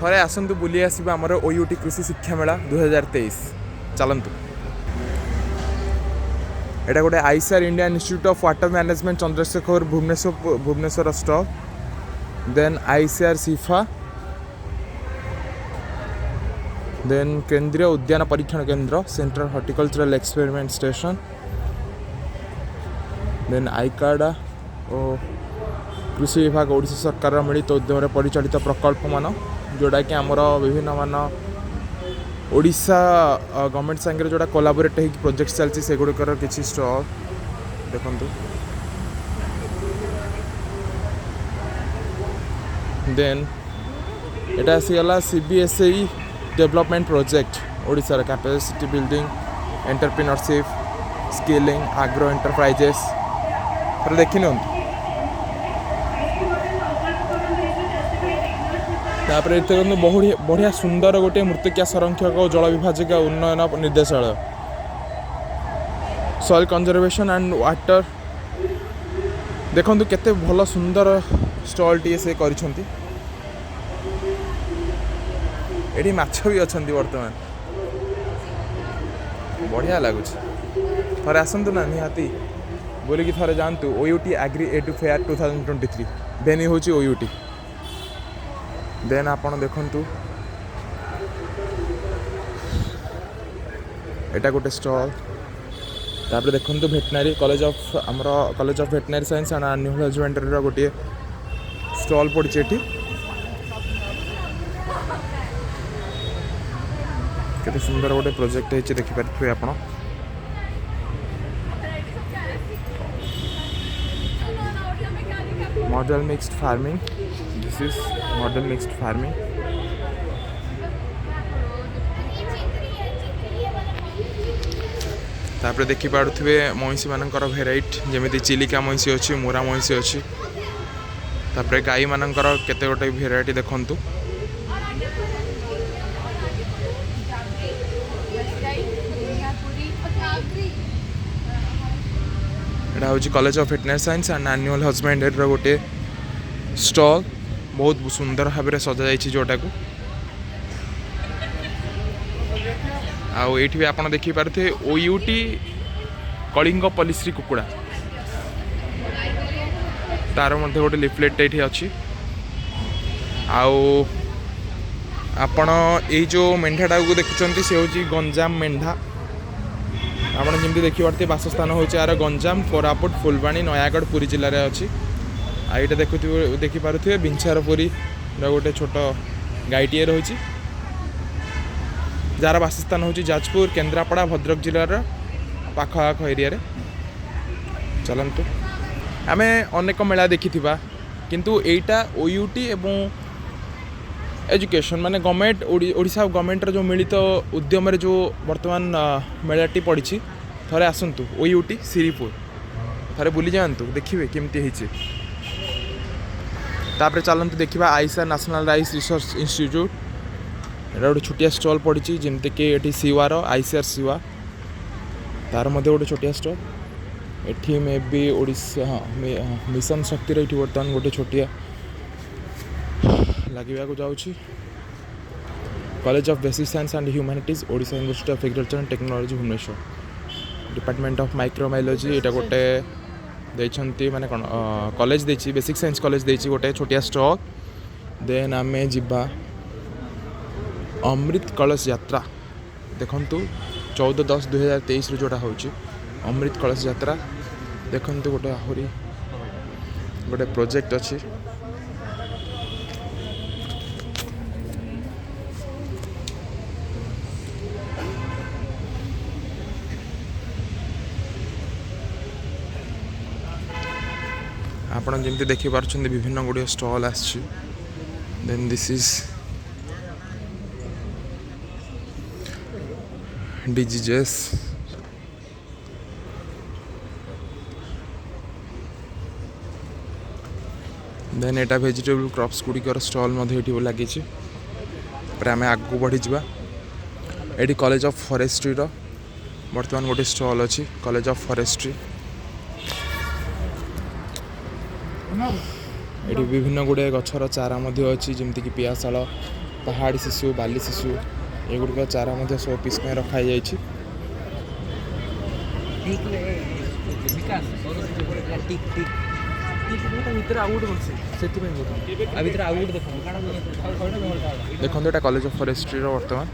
थरे आसतु बुली आसवा आमर OUT कृषि शिक्षा मेला 2023 चलतु। एटा गोटे ICAR India Institute of Water Management Chandrasekhar Bhubaneswar stall then ICAR CIFA then केंद्रीय उद्यान परीक्षण केंद्र central horticultural experiment station then आईकाडा और कृषि विभाग ओडिशा सरकार मिलित उद्यम परिचालित प्रकल्प मान जोड़ा कि आमर विभिन्न मान ओडिशा गवर्नमेंट संगे जोड़ा कोलाबोरेट हो प्रोजेक्ट चलती से गुड़िकर किसी स्टॉल देखु देन एटा आसीगला CBSE development project Odisha capacity building entrepreneurship skilling agro enterprises थोड़ा देखी नि तापर बढ़िया सुंदर गोटे मृत्तिका संरक्षक और जल विभाजिका उन्नयन निर्देशालय सॉइल कंजर्वेशन एंड वाटर देखो केते भल सुंदर स्टॉल टी से करिसेंती एठी माछ भी अछंती वर्तमान बढ़िया लगुच थरे आसंतु ना निहाती बोलिकी थरे जानतु OUT AGRI-EDU फेयर 2023 भेन्यू होची OUT देन आपण देखंतु एटा गोटे स्टॉल तापर देखंतु veterinary college of veterinary science and animal husbandry रो गोटे स्टॉल पड़ी एठी केते सुंदर गोटे प्रोजेक्ट है देखि पारथुवे आपण model mixed farming this is model mixed farming तापर देखि पारथुवे महिषी मानकर भेराइट जेमिति चिलिका महिषी अछि मोरा महिषी अछि तापर गाई मानकर केते गोटे भेराइटी देखंतु एटा होची college of veterinary science and animal husbandry रो गोटे स्टॉल बहुत सुंदर भाव में सजा जाइए जोटा को आउ ये भी आप देखिपे OUT कलिंग पलिश्री कुकुड़ा तार मध्य गोटे लिफलेट ये अच्छी आउ आपण ये जो मेंढाटा को देखुं से हूँ गंजाम मेंढा आपड़ जमी देखिए बासस्थान हूँ यार गंजाम कोरापुट फुलबाणी नयागढ़ पुरी जिले में अच्छी आईटा देखिपे बिंछारपुरी गोटे छोट गाईटे रही जार बासस्थान हूँ जाजपुर केन्द्रापड़ा भद्रक जिलार पाखआख एरिया चलतु आम अनेक मेला देखि किंतु एटा OUT एवं एजुकेशन माने गवर्नमेंट ओडिशा गवर्नमेंट जो मिलित उद्यम जो वर्तमान मेलाटी पड़ी थरे आसतु OUT सिरीपुर थरे बुली जातु देखिए केमती होती तापर चलते देखा ICR national rice research institute एटा गोटे छोटिया स्टॉल पड़ी जमती कि ये सिवार आईसीआर सिवा तार मध्य गोटे छोटिया स्टॉल एठी मे बी ओडिशा मिशन शक्ति ये बर्तमान गोटे छोटिया लगे जाऊँगी college of basic science and humanities Odisha university of agriculture and technology Bhubaneswar department of microbiology ये गोटे देइछंती माने कोन कॉलेज देछि बेसिक साइंस कॉलेज देछि गोटे छोटिया स्टॉक देन आमे जिबा अमृत कलश यात्रा देखंतु 14/10/2023 जोटा होछि अमृत कलश यात्रा देखंतु गोटे आहुरी गोटे प्रोजेक्ट अछि आपण जमती देखि पारछन्ती विभिन्न गुड़िया स्टॉल आछि then this is diseases then एटा वेजिटेबल क्रॉप्स गुड़िकर स्टॉल लगी आम आगू बढ़ी जा ये कॉलेज ऑफ फॉरेस्ट्री बर्तमान गोटे स्टॉल अच्छी कॉलेज ऑफ फॉरेस्ट्री ये विभिन्न गुड़े गचर चारा अच्छी जमीक पियाशाल पहाड़ी शिशु बाली शिशु एगुड़िक चारा शो पीस में रखा जाइए। देखो ये कॉलेज ऑफ फॉरेस्ट्री बर्तमान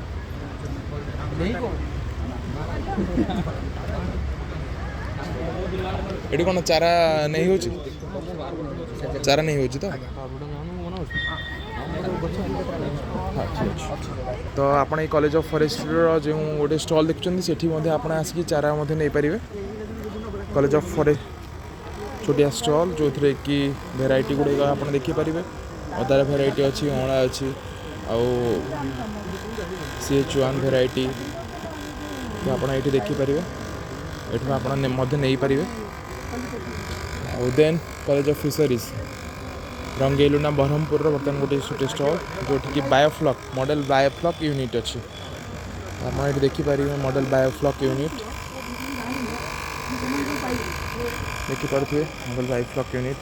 ये कौन चारा नहीं हो चारा नहीं हो तो हाँ ठीक अच्छे। तो आपड़ ये कॉलेज ऑफ फॉरेस्ट्री जो गोटे स्टॉल देखुं सेठी आप आसिक चारा नहीं पारे। कॉलेज ऑफ फॉरेस्ट छोटिया स्टॉल जो थे कि भेराइटी गुड़े आप देखिपारे। अदार भेराइटी अच्छी अँला अच्छी CH1 भेराइटी तो आप ये देखिपारे। ये आप नहीं पारे। Then college of fisheries Rangeilunda Brahmapur बर्तमान गोटे छोटे स्टॉल जो कि बायोफ्लॉक मॉडल बायोफ्लॉक यूनिट अच्छी आप ये देखिपारे। मॉडल बायोफ्लॉक यूनिट देखिपे मॉडल बायोफ्लॉक यूनिट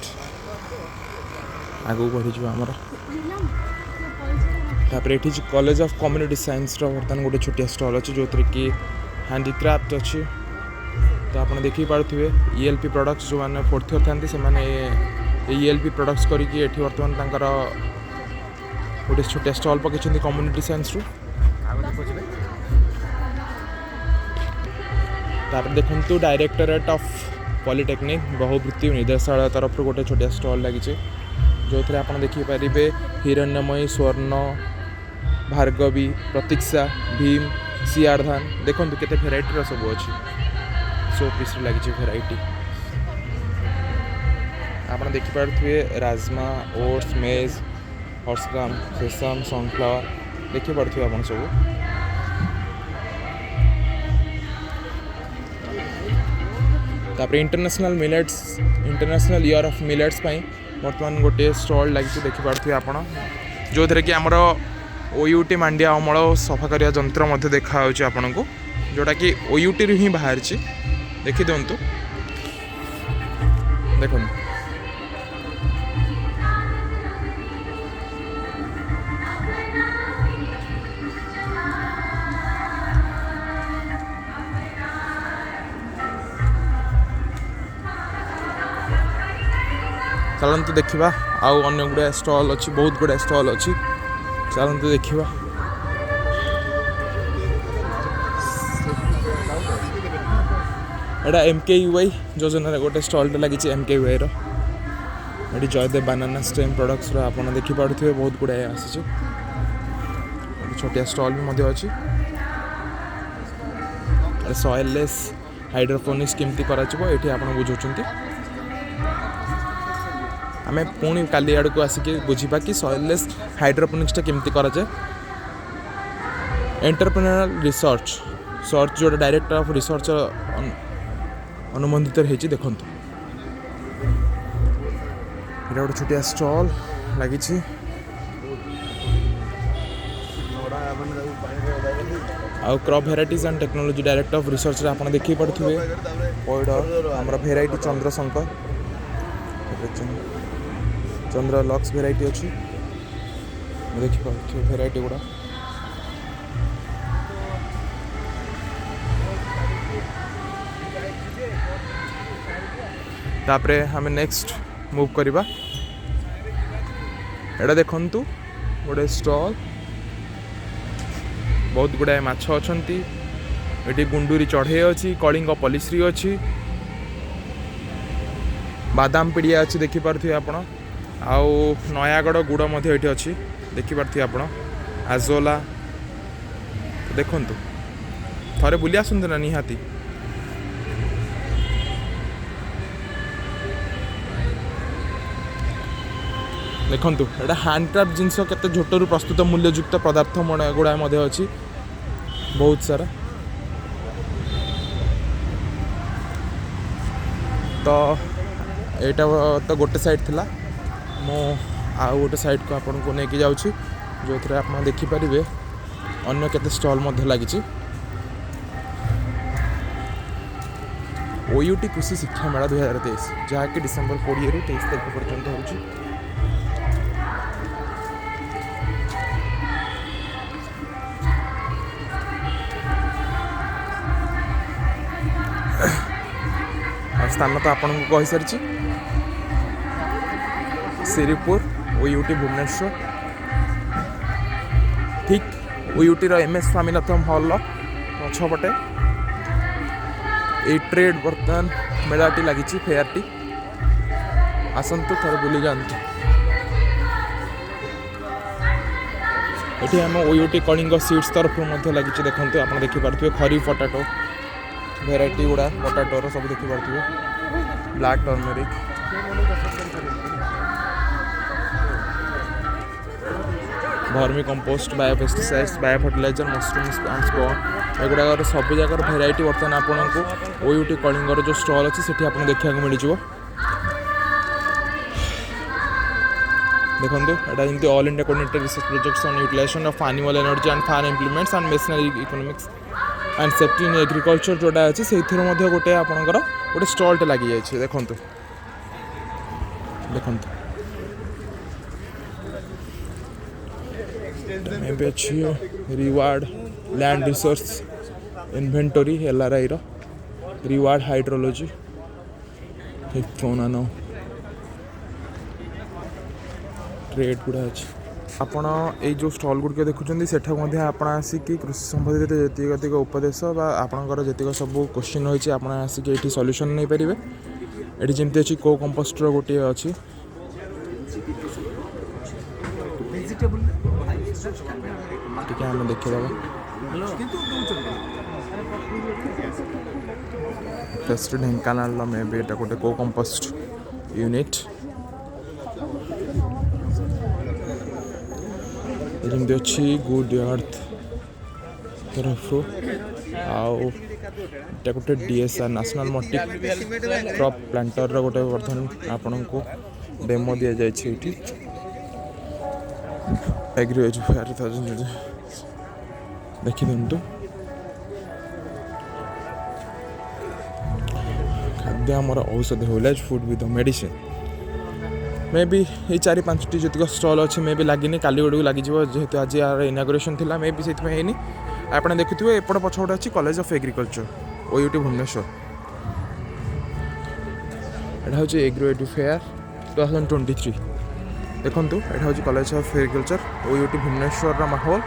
आगू बढ़ी आमर। ये कॉलेज ऑफ कम्युनिटी साइंस बर्तमान गोटे छोटिया स्टॉल अच्छी जो कि हैंडीक्राफ्ट अच्छी तो आप देखिपे। ELP प्रोडक्ट्स जो मैंने 4th ईयर था से ELP प्रोडक्ट्स करके बर्तमान गोटे छोटिया स्टॉल पकड़ कम्युनिटी साइंस देखु। डायरेक्टरेट ऑफ पॉलिटेक्निक बहुवृत्ति निर्देशालय तरफ गोटे छोटिया स्टॉल लगी जो थे आप देखिपारे। हिरण्यमयी स्वर्ण भार्गवी प्रतीक्षा भीम सियारधान देखो केते भेराइटी सब अच्छी सो पीस लगी भेराइटी आप देखिपे। राजमा ओट्स मेज हॉर्सग्राम सेसम सनफ्लावर देखिपे आप सब। तापर international millets international year of millets बर्तमान गोटे स्टॉल लगी देखिपे आप जो थे कि आमर OUT मांडिया अमल सफा करने जंत्र देखा आपन को जोटा कि OUT रु ही बाहर देखी दिंतु देखो चलते देखा आउ अन्य गुड़ा स्टॉल अच्छी बहुत गुड़ा स्टॉल अच्छी चलते देखा। एटा MKUI योजना गोटे स्टॉल लगी MKUI ये जयदेव बनाना स्टेम प्रोडक्ट्स आप देखिपे बहुत गुड़ाए आसी छोटिया स्टॉल भी अच्छी। सॉइललेस हाइड्रोपोनिक्स केमती करा ये आप बुझाऊँ आम पुणी काली आड़ को आसिक बुझा कि सॉइललेस हाइड्रोपोनिक्स केमती कराए। एंटरप्रेन्योरियल रिसर्च जो डायरेक्टर ऑफ रिसर्च अनुबंधित होती देखु ये गोटे छोटिया स्टॉल लगी। आउ crop varieties and technology director of research आप देखी पड़े पैड आम भेराइटी चंद्रशंकर चंद्र लक्स भेराइटी अच्छी देखिए भेराइटी गुड़ा तापरे हमें नेक्स्ट मूव करवा। एटा देखंतु गोटे स्टॉल बहुत गुड़ाए माछ अच्छी ये गुंडूरी चढ़े अच्छी कलिंग पलिश्री अच्छी बादाम पीड़िया अच्छी देखिपे आप आउ नयागढ़ गुड़ ये अच्छी देखिपे आप आजोला देखु थे बुली आसतु ना निहाती देखु एटा हैंडक्राफ्ट जिनस केते झोटरू प्रस्तुत मूल्ययुक्त पदार्थ गुड़ा अच्छी बहुत सारा। तो यहाँ तो गोटे साइड थिला मो आउ गोटे साइड को आपन को लेके जाऊँ जो थे आप देखिपारे अन्य केते स्टॉल लगी। OUT कृषि शिक्षा मेला 2023 जहाँकि डिसेम्बर 20 रु 23 तारीख पर्यंत हो स्थान तो आपको कही सारी सिरिपुर OUT भुवनेश्वर ठीक OUT MS स्वामीनाथन हॉल पछपटे ये ट्रेड बर्तमान मेलाटी लगी फेयरटी आसतु थोड़े बुली जातु ये आम OUT कलिंग सीड्स तरफ लगी देखते आप देखिपे खरीफ पटाटो भेराइटी गुड़ा पटाटोर सब देखिपे black turmeric vermi compost bio pesticides bio fertilizer mushrooms and spawn एगुड़ाक सब जगह भेराइटी बर्तमान आपको OUT कलिंगर जो स्टॉल अच्छी से देखा मिल जाए देखो यहाँ जमी all India coordinated research projects on utilization of animal energy and farm implements and machinery economics and safety in agriculture जोटा अच्छी से गोटे आपंकर गोटे स्टॉलटे लगी जाए देखो देखो अच्छी reward land resource inventory LRI reward hydrology phone आनो ट्रेड गुड़ा अच्छे आपण ये जो स्टॉल गुड़िक देखुं से आसिक कृषि संबंधित जी उपदेश आपंकर जी सब क्वेश्चन रही है आसिक ये सॉल्यूशन नहीं पारे ये जमी अच्छी को कंपोस्टर गोटे अच्छी आम देखा ढेंकानाल मे भी ये गोटे को कंपोस्ट यूनिट जमी अच्छी गुड अर्थ तरफ आउटा गोटे DSR national multi crop planter गोटे बर्तमान आपण को डेमो दि जाए एग्री-एडु फेयर देखी दिंतु खाद्य आमर औषधि village food with medicine may be ये 4-5टी जी स्टॉल अच्छे मे भी लगी काली गुड़ लगे जेहेतु आज यार इनागुरेशन थिला मे भी से आप देखुए एपट पछपटे अच्छी college of agriculture OUT Bhubaneswar यहाँ हूँ एग्री-एडु फेयर 2023 देखो यहाँ हूँ college of agriculture OUT Bhubaneswar माहौल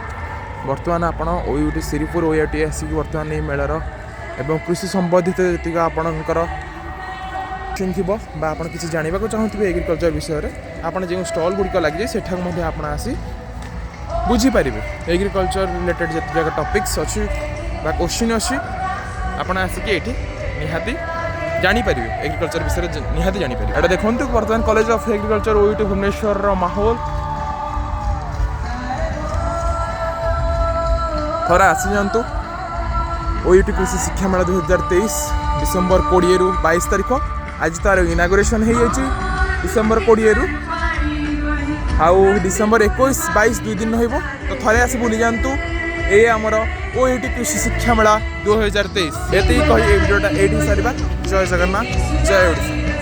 बर्तमान आपण OUT सिरिपुर OUT आसिक बर्तमान ये मेलार एवं कृषि संबंधित जी आपणकर थी आप किसी जानवा चाहूँगे एग्रीकल्चर विषय में आप जो स्टॉल गुड़िक लगे सेठाक आप आसी बुझीपारे एग्रीकल्चर रिलेटेड जो जगह टॉपिक्स अच्छी क्वेश्चन अच्छी आपड़ आसिक ये निहाती जानीपर एग्रीकल्चर विषय निहाती जानीपर एटा देखो बर्तमान college of agriculture OUT Bhubaneswar माहौल थोड़ा आसी जातु OUT कृषि शिक्षा मेला 2023 डिसेम्बर 20 ରୁ 22 तारीख आज तार इनागुरेशन हो डिसेम्बर 20 ରୁ आउ डिसेम्बर 21-22 2 दिन रही तो थे आस बुली जातु ये आमर OUT कृषि शिक्षा मेला 2023 ये कही भिडियोटा ये सारा जय जगन्नाथ जय ओडिशा।